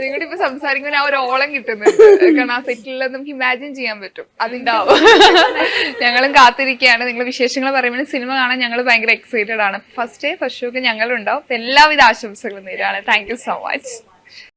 നിങ്ങളുടെ ഇപ്പൊ സംസാരിക്കുമ്പോൾ ആ ഒരു ഓളം കിട്ടുന്നുണ്ട്. കാരണം ആ സെറ്റിൽ നമുക്ക് ഇമാജിൻ ചെയ്യാൻ പറ്റും, അതുണ്ടാവും. ഞങ്ങളും കാത്തിരിക്കുകയാണ്. നിങ്ങളുടെ വിശേഷങ്ങൾ പറയുമ്പോൾ സിനിമ കാണാൻ ഞങ്ങൾ ഭയങ്കര എക്സൈറ്റഡ് ആണ്. ഫസ്റ്റ് ഷോക്ക് ഞങ്ങളുണ്ടാവും. എല്ലാവിധ ആശംസകളും നേരാണ്. Thank you so much.